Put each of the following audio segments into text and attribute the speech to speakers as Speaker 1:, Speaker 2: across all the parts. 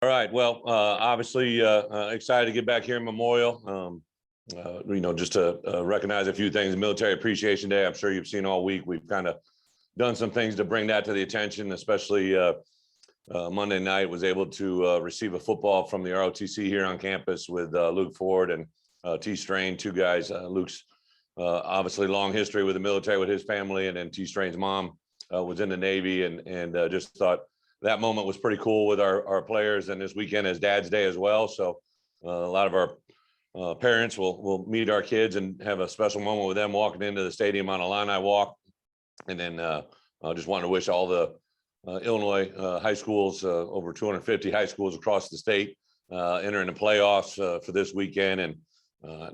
Speaker 1: All right. Well, obviously, excited to get back here in Memorial. Just to recognize a few things. Military Appreciation Day. I'm sure you've seen all week. We've kind of done some things to bring that to the attention, especially Monday night. Was able to receive a football from the ROTC here on campus with Luke Ford and T. Strain, two guys. Luke's obviously long history with the military with his family, and then T. Strain's mom was in the Navy, and just thought that moment was pretty cool with our players. And this weekend is Dad's Day as well. So a lot of our parents will meet our kids and have a special moment with them walking into the stadium on a Illini walk. And then I just wanted to wish all the Illinois high schools, over 250 high schools across the state, entering the playoffs for this weekend. And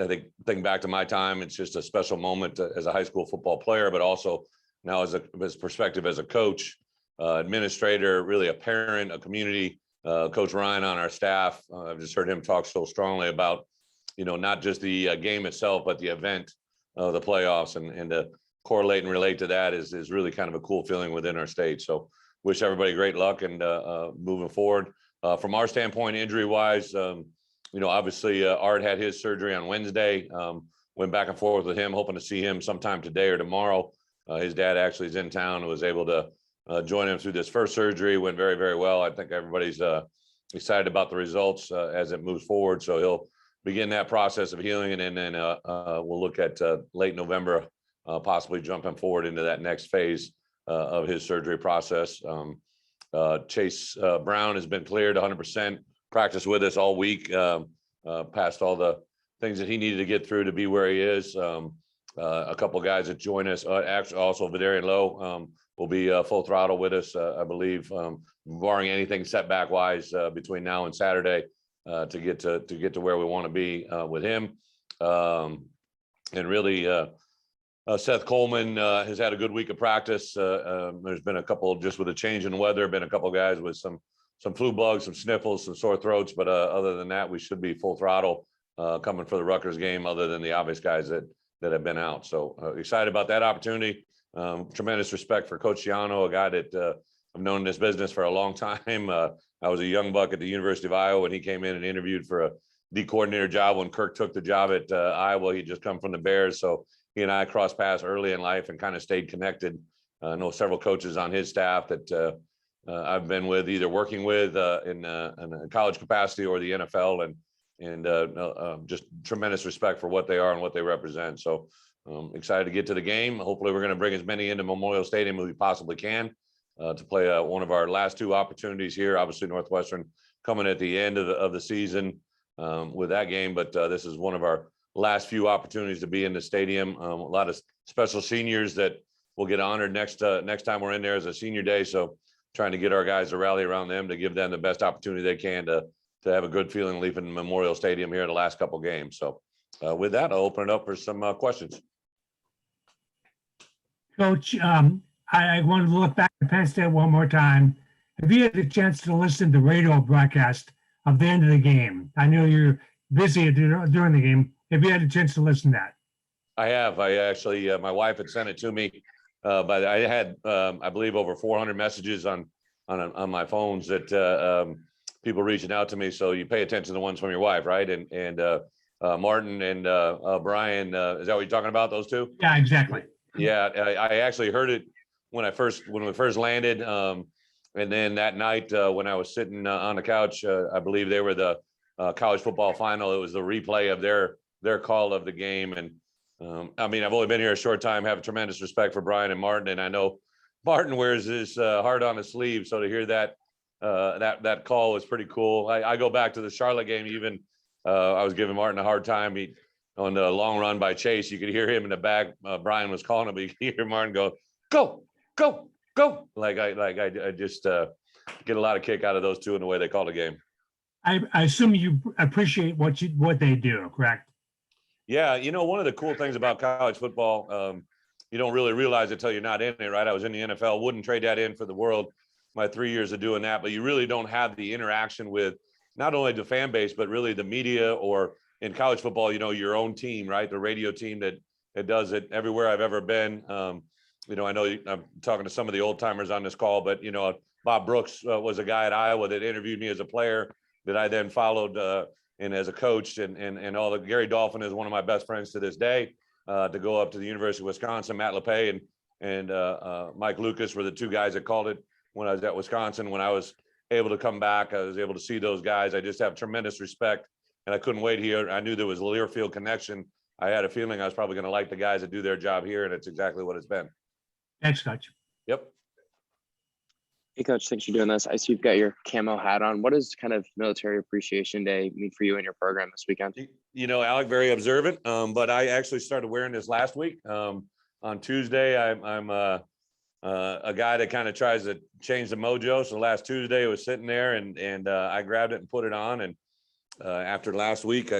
Speaker 1: I think back to my time, it's just a special moment as a high school football player, but also now as perspective as a coach, administrator, really a parent, a community. Coach Ryan on our staff, I've just heard him talk so strongly about, not just the game itself, but the event of the playoffs, and to correlate and relate to that is really kind of a cool feeling within our state. So wish everybody great luck and moving forward. From our standpoint, injury wise, obviously Art had his surgery on Wednesday, went back and forth with him, hoping to see him sometime today or tomorrow. His dad actually is in town and was able to join him through this first surgery. Went very, very well. I think everybody's excited about the results as it moves forward. So he'll begin that process of healing, and then we'll look at late November, possibly jumping forward into that next phase of his surgery process. Chase Brown has been cleared 100%, practiced with us all week, passed all the things that he needed to get through to be where he is. A couple of guys that join us, actually also Vidarian Lowe, will be full throttle with us, I believe, barring anything setback wise between now and Saturday, to get to where we want to be with him. And really, Seth Coleman has had a good week of practice. There's been a couple, just with a change in weather, been a couple of guys with some flu bugs, some sniffles, some sore throats, but other than that, we should be full throttle coming for the Rutgers game, other than the obvious guys that have been out. So excited about that opportunity. Tremendous respect for Coach Ciano, a guy that I've known in this business for a long time. I was a young buck at the University of Iowa when he came in and interviewed for a D coordinator job when Kirk took the job at Iowa. He'd just come from the Bears. So he and I crossed paths early in life and kind of stayed connected. I know several coaches on his staff that I've been with, either working with in a college capacity or the NFL, and just tremendous respect for what they are and what they represent. So excited to get to the game. Hopefully we're going to bring as many into Memorial Stadium as we possibly can to play one of our last two opportunities here. Obviously Northwestern coming at the end of the season with that game, but this is one of our last few opportunities to be in the stadium. A lot of special seniors that will get honored next time we're in there as a senior day. So trying to get our guys to rally around them to give them the best opportunity they can to have a good feeling leaving Memorial Stadium here in the last couple games. So with that, I'll open it up for some questions.
Speaker 2: Coach, I want to look back at Penn State one more time. Have you had a chance to listen to the radio broadcast of the end of the game? I know you're busy during the game. Have you had a chance to listen to that? I
Speaker 1: have. I actually, my wife had sent it to me, but I had, I believe, over 400 messages on my phones that people reaching out to me. So you pay attention to the ones from your wife, right? And Martin and Brian, is that what you're talking about? Those two?
Speaker 2: Yeah, exactly.
Speaker 1: Yeah, I actually heard it when we first landed, and then that night when I was sitting on the couch, I believe they were the college football final. It was the replay of their call of the game. And I mean, I've only been here a short time, have a tremendous respect for Brian and Martin, and I know Martin wears his heart on his sleeve. So to hear that that call was pretty cool. I go back to the Charlotte game. Even I was giving Martin a hard time. On the long run by Chase, you could hear him in the back. Brian was calling him, but you could hear Martin go, "Go, go, go!" Like I just get a lot of kick out of those two in the way they call the game.
Speaker 2: I assume you appreciate what they do, correct?
Speaker 1: Yeah, one of the cool things about college football, you don't really realize it until you're not in it, right? I was in the NFL, wouldn't trade that in for the world, my 3 years of doing that, but you really don't have the interaction with not only the fan base, but really the media, or in college football, your own team, right? The radio team that does it everywhere I've ever been. I know I'm talking to some of the old timers on this call, but Bob Brooks was a guy at Iowa that interviewed me as a player that I then followed and as a coach, and all the Gary Dolphin is one of my best friends to this day. To go up to the University of Wisconsin, Matt LePay and Mike Lucas were the two guys that called it when I was at Wisconsin. When I was able to come back, I was able to see those guys. I just have tremendous respect, and I couldn't wait here. I knew there was a Learfield connection. I had a feeling I was probably going to like the guys that do their job here, and it's exactly what it's been.
Speaker 2: Thanks, Coach.
Speaker 1: Yep.
Speaker 3: Hey, Coach, thanks for doing this. I see you've got your camo hat on. What does kind of Military Appreciation Day mean for you and your program this weekend?
Speaker 1: You know, Alec, very observant, but I actually started wearing this last week. On Tuesday, I'm a guy that kind of tries to change the mojo. So last Tuesday, it was sitting there, and I grabbed it and put it on. And after last week,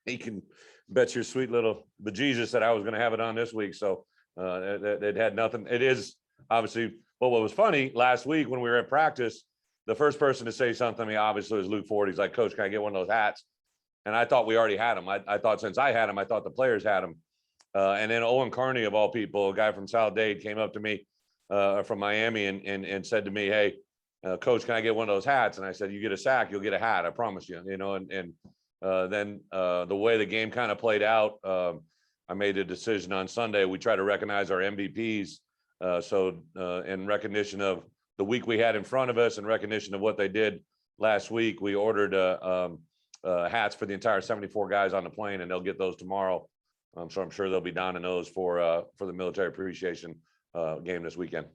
Speaker 1: you can bet your sweet little bejesus that I was going to have it on this week. So it had nothing. It is obviously. But what was funny last week when we were at practice, the first person to say something to me obviously was Luke Ford. He's like, "Coach, can I get one of those hats?" And I thought we already had them. I thought since I had them, I thought the players had them. And then Owen Carney, of all people, a guy from South Dade, came up to me from Miami and said to me, "Hey, Coach, can I get one of those hats?" And I said, "You get a sack, you'll get a hat. I promise you." You know, and then the way the game kind of played out, I made a decision on Sunday. We try to recognize our MVPs. So in recognition of the week we had in front of us and recognition of what they did last week, we ordered hats for the entire 74 guys on the plane, and they'll get those tomorrow. So I'm sure they'll be donning those for the Military Appreciation game this weekend.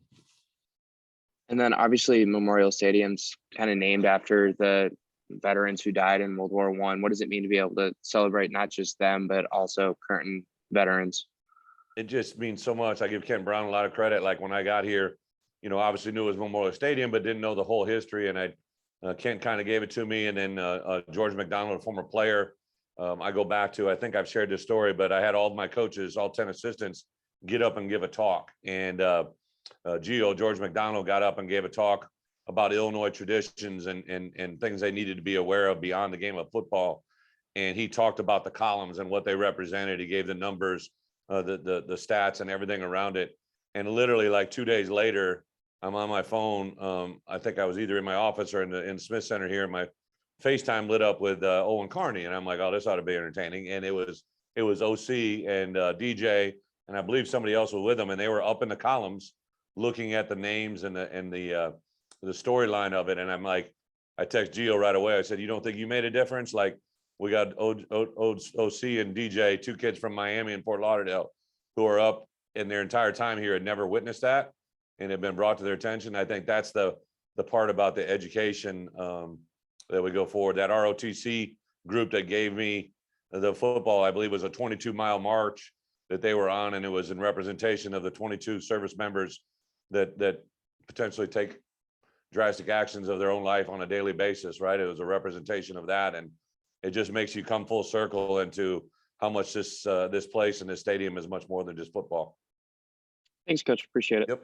Speaker 3: And then obviously Memorial Stadium's kind of named after the veterans who died in World War I. What does it mean to be able to celebrate not just them, but also current veterans?
Speaker 1: It just means so much. I give Ken Brown a lot of credit. Like when I got here, you know, obviously knew it was Memorial Stadium, but didn't know the whole history. And Ken kind of gave it to me. And then George McDonald, a former player, I go back to, I think I've shared this story, but I had all of my coaches, all 10 assistants, get up and give a talk. And George McDonald got up and gave a talk about Illinois traditions and things they needed to be aware of beyond the game of football. And he talked about the columns and what they represented. He gave the numbers, the stats and everything around it. And literally like 2 days later, I'm on my phone. I think I was either in my office or in Smith Center here. My FaceTime lit up with Owen Carney. And I'm like, oh, this ought to be entertaining. And it was OC and DJ, and I believe somebody else was with them. And they were up in the columns looking at the names and the storyline of it. And I'm like, I text Gio right away. I said, you don't think you made a difference? Like, we got OC and DJ, two kids from Miami and Fort Lauderdale, who are up in their entire time here and never witnessed that and have been brought to their attention. I think that's the part about the education that we go forward. That ROTC group that gave me the football, I believe, was a 22-mile march that they were on, and it was in representation of the 22 service members that potentially take drastic actions of their own life on a daily basis, right? It was a representation of that, and it just makes you come full circle into how much this place and this stadium is much more than just football.
Speaker 3: Thanks, Coach. Appreciate it.
Speaker 1: Yep.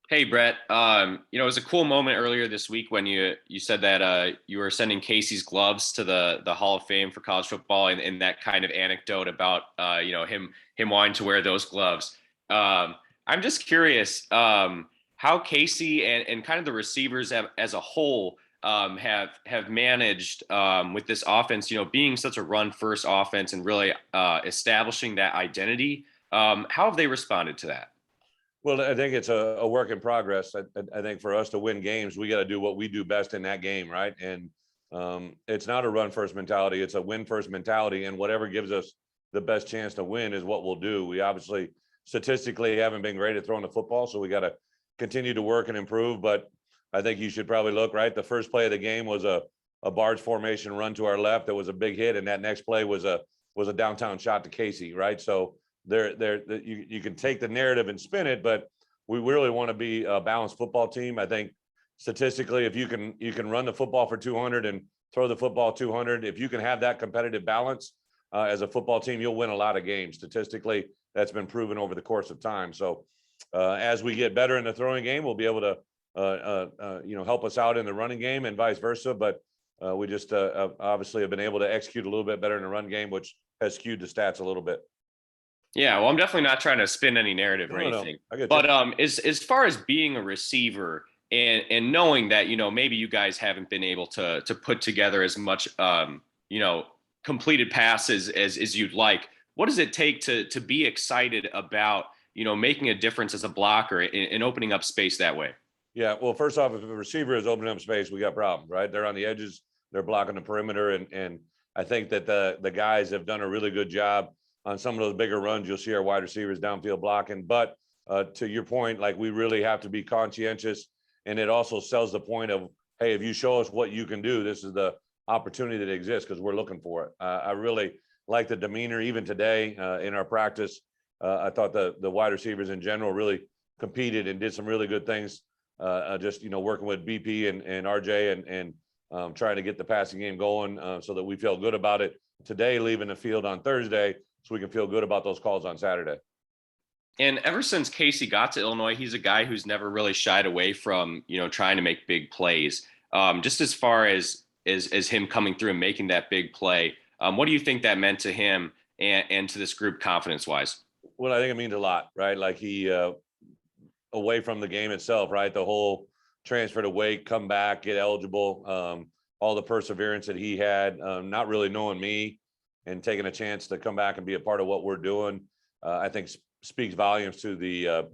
Speaker 4: Hey, Bret. It was a cool moment earlier this week when you said that you were sending Casey's gloves to the Hall of Fame for college football, and that kind of anecdote about him wanting to wear those gloves. I'm just curious how Casey and kind of the receivers as a whole have managed with this offense, being such a run-first offense and really establishing that identity. How have they responded to that?
Speaker 1: Well, I think it's a work in progress. I think for us to win games, we got to do what we do best in that game, right? And it's not a run-first mentality. It's a win-first mentality, and whatever gives us the best chance to win is what we'll do. We obviously statistically haven't been great at throwing the football, so we got to continue to work and improve. But I think you should probably look, right? The first play of the game was a barge formation run to our left. That was a big hit, and that next play was a downtown shot to Casey, right? So you can take the narrative and spin it, but we really want to be a balanced football team. I think statistically, if you can run the football for 200 and throw the football 200, if you can have that competitive balance as a football team, you'll win a lot of games. Statistically, that's been proven over the course of time. So as we get better in the throwing game, we'll be able to help us out in the running game and vice versa. But we just obviously have been able to execute a little bit better in the run game, which has skewed the stats a little bit.
Speaker 4: Yeah, well, I'm definitely not trying to spin any narrative or
Speaker 1: No,
Speaker 4: anything.
Speaker 1: I get you.
Speaker 4: But as far as being a receiver and knowing that, maybe you guys haven't been able to put together as much you know, completed passes as you'd like, what does it take to be excited about, making a difference as a blocker and opening up space that way?
Speaker 1: Yeah, well, first off, if a receiver is opening up space, we got problems, right? They're on the edges, they're blocking the perimeter, and I think that the guys have done a really good job on some of those bigger runs. You'll see our wide receivers downfield blocking, but to your point, like we really have to be conscientious, and it also sells the point of, hey, if you show us what you can do, this is the opportunity that exists because we're looking for it. I really like the demeanor even today in our practice. I thought the wide receivers in general really competed and did some really good things. Just working with BP and RJ and trying to get the passing game going so that we feel good about it today, leaving the field on Thursday, so we can feel good about those calls on Saturday.
Speaker 4: And ever since Casey got to Illinois, he's a guy who's never really shied away from, trying to make big plays. Just as far as him coming through and making that big play, what do you think that meant to him and to this group confidence wise?
Speaker 1: Well, I think it means a lot, right? Like he away from the game itself, right? The whole transfer to Wake, come back, get eligible, all the perseverance that he had, not really knowing me and taking a chance to come back and be a part of what we're doing, I think speaks volumes to the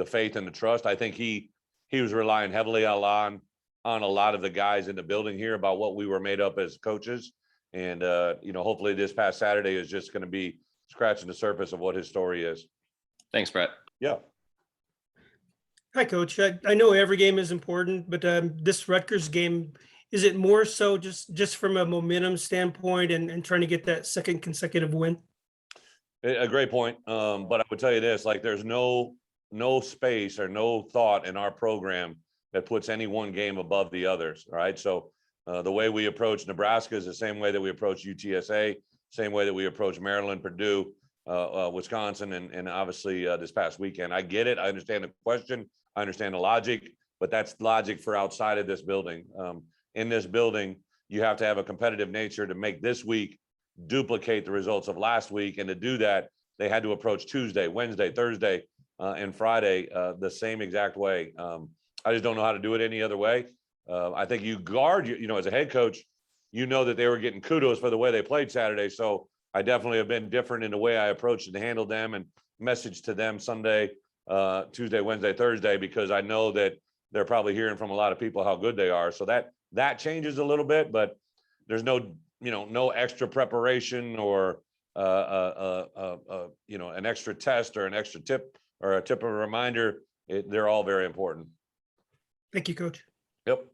Speaker 1: faith and the trust. I think he was relying heavily on a lot of the guys in the building here about what we were made up as coaches. And, hopefully this past Saturday is just going to be scratching the surface of what his story is.
Speaker 4: Thanks, Bret.
Speaker 1: Yeah.
Speaker 5: Hi, Coach. I know every game is important, but this Rutgers game, is it more so just from a momentum standpoint and trying to get that second consecutive win?
Speaker 1: A great point. But I would tell you this, like there's no space or no thought in our program that puts any one game above the others. All right. So the way we approach Nebraska is the same way that we approach UTSA, same way that we approach Maryland, Purdue, Wisconsin, and obviously this past weekend. I get it. I understand the question. I understand the logic, but that's logic for outside of this building. In this building, you have to have a competitive nature to make this week duplicate the results of last week. And to do that, they had to approach Tuesday, Wednesday, Thursday, and Friday the same exact way. I just don't know how to do it any other way. I think you guard, as a head coach, that they were getting kudos for the way they played Saturday. So I definitely have been different in the way I approached and handled them and messaged to them Sunday, Tuesday, Wednesday, Thursday, because I know that they're probably hearing from a lot of people how good they are. So that changes a little bit, but there's no extra preparation or an extra test or an extra tip or a tip of a reminder. They're all very important.
Speaker 5: Thank you, Coach.
Speaker 1: Yep.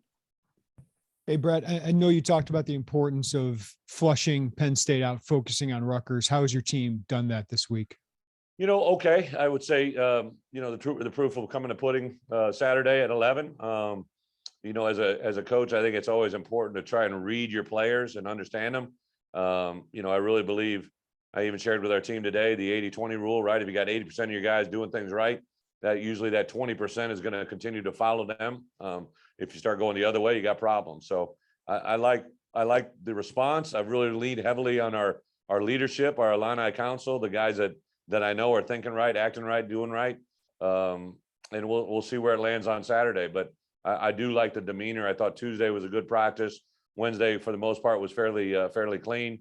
Speaker 6: Hey, Bret, I know you talked about the importance of flushing Penn State out, focusing on Rutgers. How has your team done that this week?
Speaker 1: Okay. I would say, the proof will come in the pudding Saturday at 11. As a coach, I think it's always important to try and read your players and understand them. I really believe, I even shared with our team today, the 80-20 rule, right? If you got 80% of your guys doing things right, that usually that 20% is going to continue to follow them. If you start going the other way, you got problems. So I like the response. I've really leaned heavily on our leadership, our Illini council, the guys that I know are thinking right, acting right, doing right. And we'll see where it lands on Saturday. But I do like the demeanor. I thought Tuesday was a good practice. Wednesday, for the most part, was fairly clean.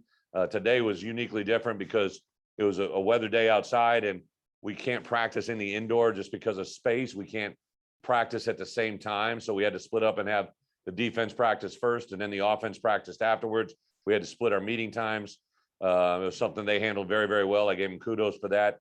Speaker 1: Today was uniquely different because it was a weather day outside, and we can't practice in the indoor just because of space. We can't practice at the same time. So we had to split up and have the defense practice first and then the offense practiced afterwards. We had to split our meeting times. It was something they handled very, very well. I gave them kudos for that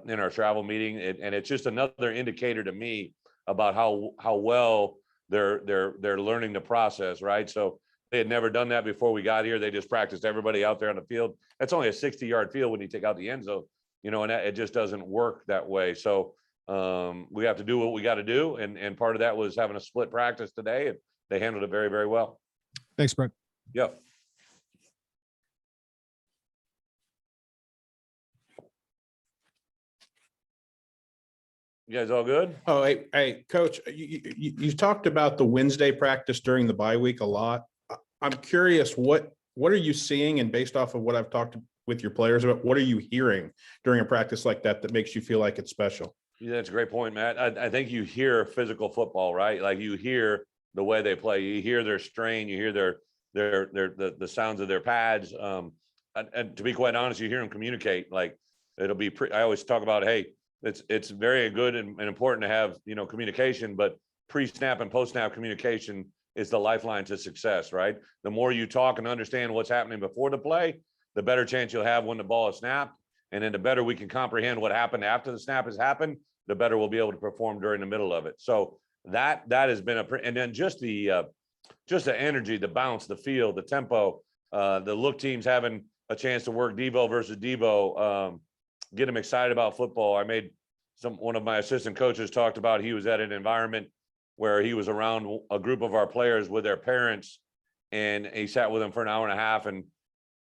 Speaker 1: in our travel meeting. And it's just another indicator to me about how well they're learning the process, right? So they had never done that before we got here. They just practiced everybody out there on the field. That's only a 60-yard field when you take out the end zone, and it just doesn't work that way. So we have to do what we got to do. And part of that was having a split practice today, and they handled it very, very well.
Speaker 6: Thanks, Bret.
Speaker 1: Yeah. You guys all good?
Speaker 7: Oh, hey, Coach, you talked about the Wednesday practice during the bye week a lot. I'm curious, what are you seeing? And based off of what I've talked with your players about? What are you hearing during a practice like that that makes you feel like it's special?
Speaker 1: Yeah, that's a great point, Matt. I think you hear physical football, right? Like you hear the way they play, you hear their strain, you hear the sounds of their pads. And to be quite honest, you hear them communicate. Like it'll be. I always talk about, hey, it's very good and important to have communication, but pre-snap and post-snap communication is the lifeline to success, right? The more you talk and understand what's happening before the play, the better chance you'll have when the ball is snapped. And then the better we can comprehend what happened after the snap has happened, the better we'll be able to perform during the middle of it. So that has been and then just the energy, the bounce, the feel, the tempo, the look teams having a chance to work Devo versus Devo, get them excited about football. One of my assistant coaches talked about he was at an environment where he was around a group of our players with their parents, and he sat with them for an hour and a half, and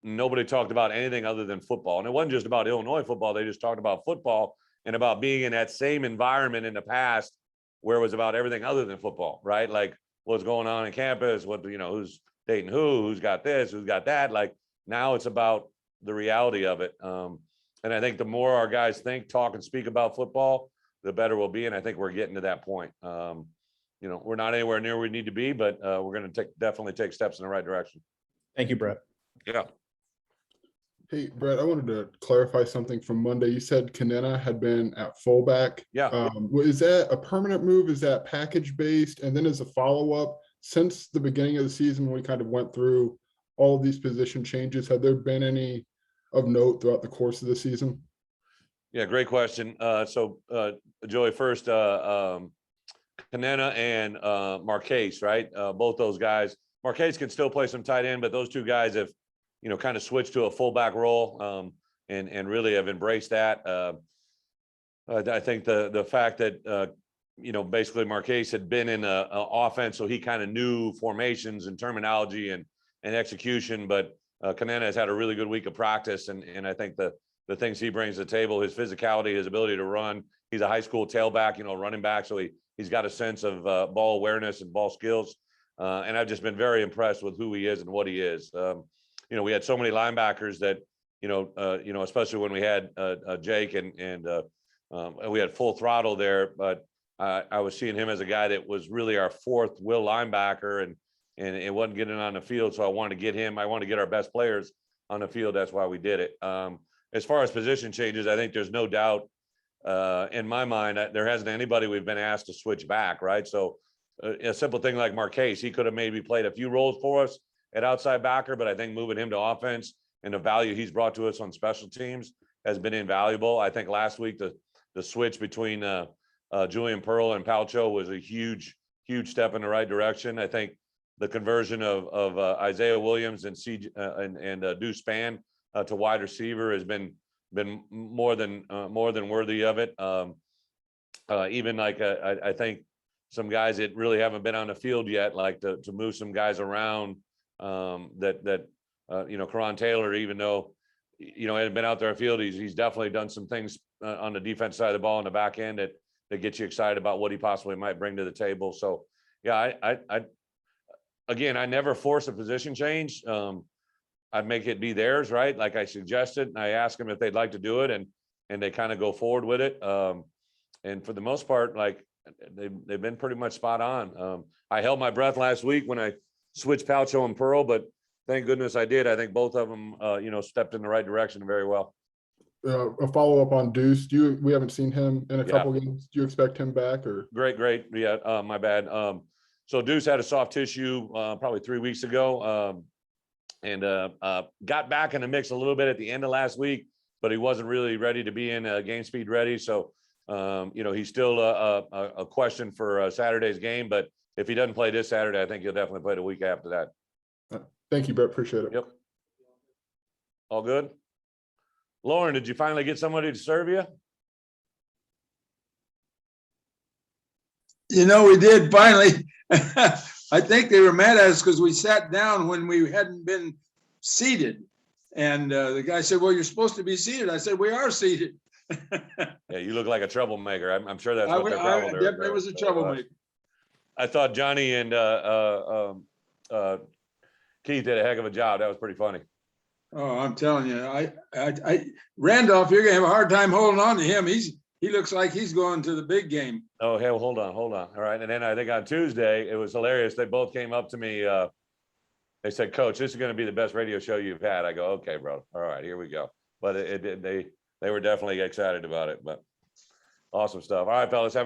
Speaker 1: nobody talked about anything other than football. And it wasn't just about Illinois football. They just talked about football and about being in that same environment in the past where it was about everything other than football, right? Like what's going on in campus, who's dating who's got this, who's got that. Like now it's about the reality of it. And I think the more our guys think, talk, and speak about football, the better we'll be. And I think we're getting to that point. We're not anywhere near where we need to be, but we're going to definitely take steps in the right direction.
Speaker 7: Thank you, Bret.
Speaker 1: Yeah.
Speaker 8: Hey, Bret, I wanted to clarify something from Monday. You said Kanena had been at fullback.
Speaker 1: Yeah.
Speaker 8: Is that a permanent move? Is that package based? And then as a follow-up, since the beginning of the season, when we kind of went through all of these position changes, have there been any of note throughout the course of the season?
Speaker 1: Yeah, great question. So Joey, first, Kanena and Marquez, right? Both those guys. Marquez can still play some tight end, but those two guys have kind of switched to a fullback role, and really have embraced that. I think the fact that basically Marquez had been in a offense, so he kind of knew formations and terminology and execution. But Kanena has had a really good week of practice, and I think the things he brings to the table, his physicality, his ability to run. He's a high school tailback, running back, so he's got a sense of ball awareness and ball skills. And I've just been very impressed with who he is and what he is. We had so many linebackers that, especially when we had Jake and we had Full Throttle there, but I was seeing him as a guy that was really our fourth will linebacker, and it wasn't getting on the field. So I wanted to get him. I wanted to get our best players on the field. That's why we did it. As far as position changes, I think there's no doubt in my mind that there hasn't anybody we've been asked to switch back, right? So a simple thing like Marquez, he could have maybe played a few roles for us at outside backer, but I think moving him to offense and the value he's brought to us on special teams has been invaluable. I think last week the switch between Julian Pearl and Palcho was a huge step in the right direction. I think the conversion of Isaiah Williams and Deuce Spann to wide receiver has been more than worthy of it. Even like I think some guys that really haven't been on the field yet, like to move some guys around. Karan Taylor, even though hadn't been out there on the field, he's definitely done some things on the defense side of the ball in the back end that gets you excited about what he possibly might bring to the table. So yeah, I never force a position change. I'd make it be theirs, right? Like I suggested, and I ask them if they'd like to do it, and they kind of go forward with it. And for the most part, like they've been pretty much spot on. I held my breath last week when I switched Palcho and Pearl, but thank goodness I did. I think both of them, stepped in the right direction very well.
Speaker 8: A follow-up on Deuce. We haven't seen him in a couple games. Do you expect him back or?
Speaker 1: Great. Yeah, my bad. So Deuce had a soft tissue probably 3 weeks ago, and got back in the mix a little bit at the end of last week, but he wasn't really ready to be in game speed ready. So, he's still a question for Saturday's game, but if he doesn't play this Saturday, I think he'll definitely play the week after that.
Speaker 8: Thank you, Bret. Appreciate it.
Speaker 1: Yep. All good. Lauren, did you finally get somebody to serve you?
Speaker 9: We did finally. I think they were mad at us because we sat down when we hadn't been seated. And the guy said, well, you're supposed to be seated. I said, we are seated.
Speaker 1: Yeah, you look like a troublemaker. I'm sure that's what their problem is.
Speaker 9: Definitely was a troublemaker.
Speaker 1: I thought Johnny and Keith did a heck of a job. That was pretty funny.
Speaker 9: Oh, I'm telling you, Randolph, you're gonna have a hard time holding on to him. He looks like he's going to the big game.
Speaker 1: Oh, hell, hold on. All right. And then I think on Tuesday, it was hilarious. They both came up to me. They said, Coach, this is going to be the best radio show you've had. I go, okay, bro. All right, here we go. But they were definitely excited about it, but awesome stuff. All right, fellas. Have